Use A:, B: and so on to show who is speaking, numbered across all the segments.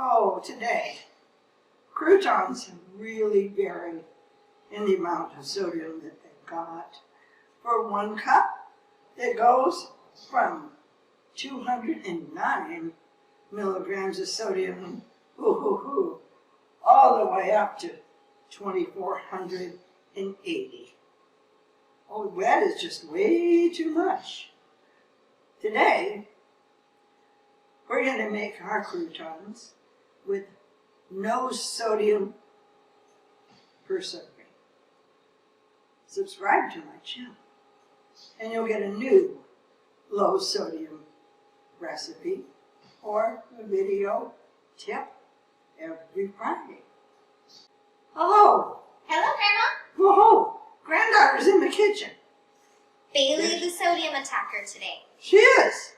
A: Oh, today, croutons really vary in the amount of sodium that they've got. For 1 cup, it goes from 209 milligrams of sodium, all the way up to 2,480. Oh, that is just way too much. Today, we're going to make our croutons with no sodium per serving. Subscribe to my channel, and you'll get a new low sodium recipe or a video tip every Friday. Hello.
B: Hello, Grandma.
A: Whoa, granddaughter's in the kitchen.
B: Bailey, the sodium attacker today.
A: She is.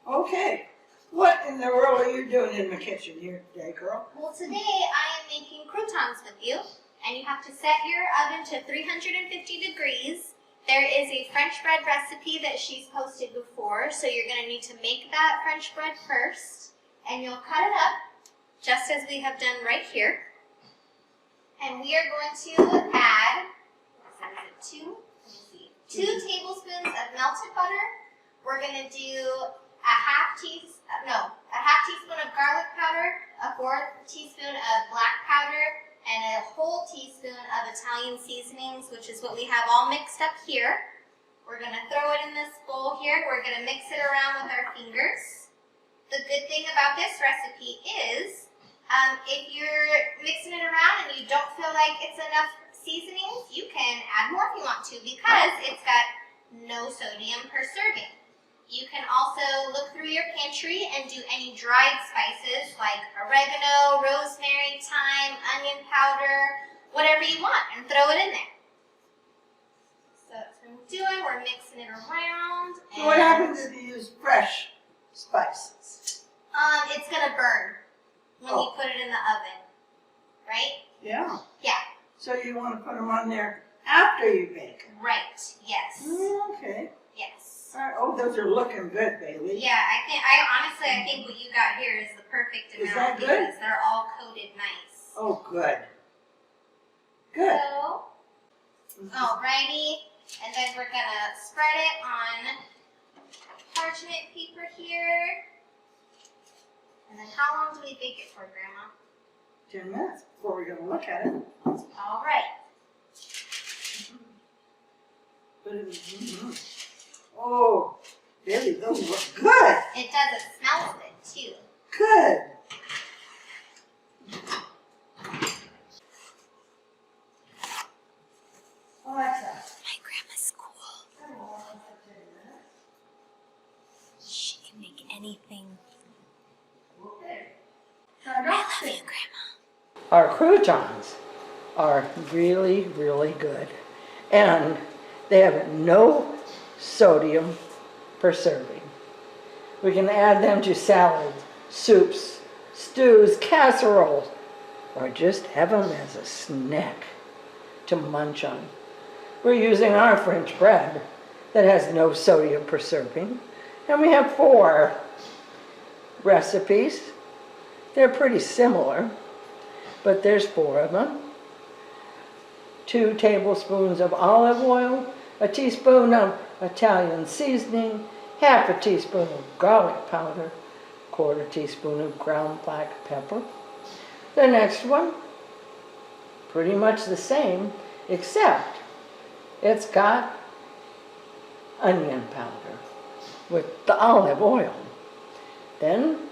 A: Okay. What in the world are you doing in the kitchen here today, girl?
B: Well, today I am making croutons with you, and you have to set your oven to 350 degrees. There is a French bread recipe that she's posted before, so you're going to need to make that French bread first, and you'll cut it up, just as we have done right here. And we are going to add, two tablespoons of melted butter. We're going to do a half teaspoon of garlic powder, a 4th teaspoon of black powder, and a whole teaspoon of Italian seasonings, which is what we have all mixed up here. We're going to throw it in this bowl here. We're going to mix it around with our fingers. The good thing about this recipe is if you're mixing it around and you don't feel like it's enough seasonings, you can add more if you want to, because it's got no sodium per serving. You can also look through your pantry and do any dried spices like oregano, rosemary, thyme, onion powder, whatever you want, and throw it in there. So that's what we're doing. We're mixing it around.
A: So what happens if you use fresh spices?
B: It's going to burn when you put it in the oven, right?
A: Yeah.
B: Yeah.
A: So you want to put them on there after you bake them?
B: Right, yes.
A: Okay.
B: Yes.
A: All right. Oh, those are looking good, Bailey.
B: Yeah, I think what you got here is the perfect amount.
A: Is that good?
B: Because they're all coated nice.
A: Oh, good. Good.
B: So, alrighty, and then we're gonna spread it on parchment paper here. And then how long do we bake it for, Grandma?
A: 10 minutes before we're going to look at it.
B: All right.
A: Oh, Bailey, those look good.
B: It does. It smells good too.
A: Good. Alexa.
B: My grandma's cool. She can make anything.
A: Okay.
B: I love you, Grandma.
A: Our croutons are really, really good. And they have no sodium per serving. We can add them to salads, soups, stews, casseroles, or just have them as a snack to munch on. We're using our French bread that has no sodium per serving, and we have 4 recipes. They're pretty similar, but there's 4 of them. 2 tablespoons of olive oil, a teaspoon of Italian seasoning, half a teaspoon of garlic powder, 1/4 teaspoon of ground black pepper. The next one, pretty much the same, except it's got onion powder with the olive oil. Then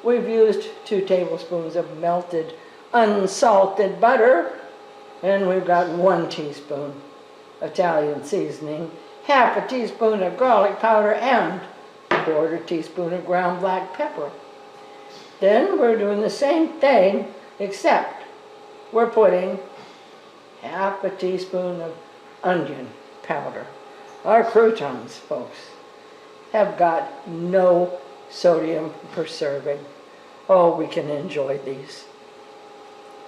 A: we've used 2 tablespoons of melted unsalted butter, and we've got 1 teaspoon Italian seasoning, half a teaspoon of garlic powder, and 1/4 teaspoon of ground black pepper. Then we're doing the same thing, except we're putting half a teaspoon of onion powder. Our croutons, folks, have got no sodium per serving. Oh, we can enjoy these.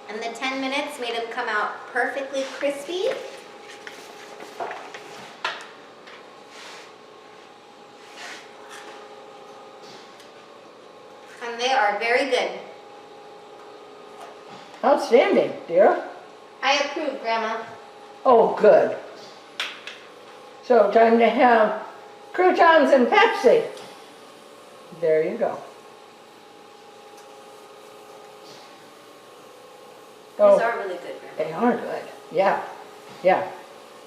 B: And the 10 minutes made them come out perfectly crispy. And they are very good.
A: Outstanding, dear.
B: I approve, Grandma.
A: Oh, good. So time to have croutons and Pepsi. There you go.
B: These are really good, Grandma.
A: They are good. Yeah, yeah,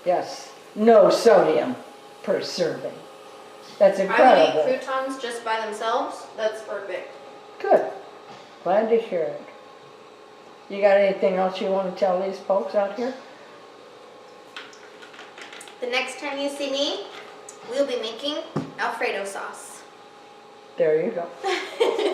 A: yes. No sodium per serving. That's
B: I would
A: incredible.
B: eat croutons just by themselves. That's perfect.
A: Good. Glad to hear it. You got anything else you want to tell these folks out here?
B: The next time you see me, we'll be making Alfredo sauce.
A: There you go.